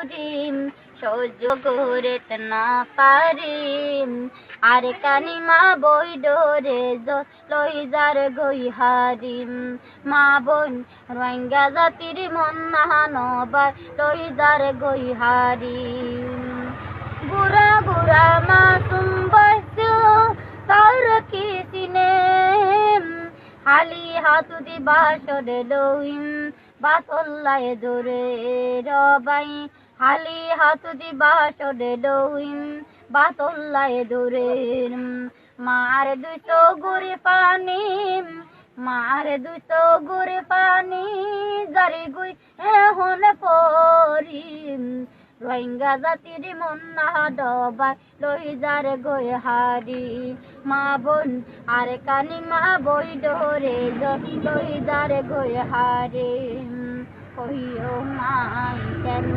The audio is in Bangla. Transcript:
জুরিম সহ্য করেত না পারিম আর কানিমা বই ডোরে লই যার গই হারিম মা বোন রোহিঙ্গা জাতির মন নাহানবার লই যার গই হারিম বুড়া বুড়া মাসুম বয়সে তার কি চিনে হালি হাতু দিবা সরে লইম বাতল্লায় দূরে রবাই হালি হাতু দিবা সরে লইম বাতল্লায় দূরে মার দুটো গুড়ি পানি মার দুটো গুড়ি পানি জারি গুই এখন পরিম রোহিঙ্গা জাতির মন না ডবাই লই যার গই হারি মা বোন আর কানিমা বই ডোরে লই যার গই হারি কহিও মা কেন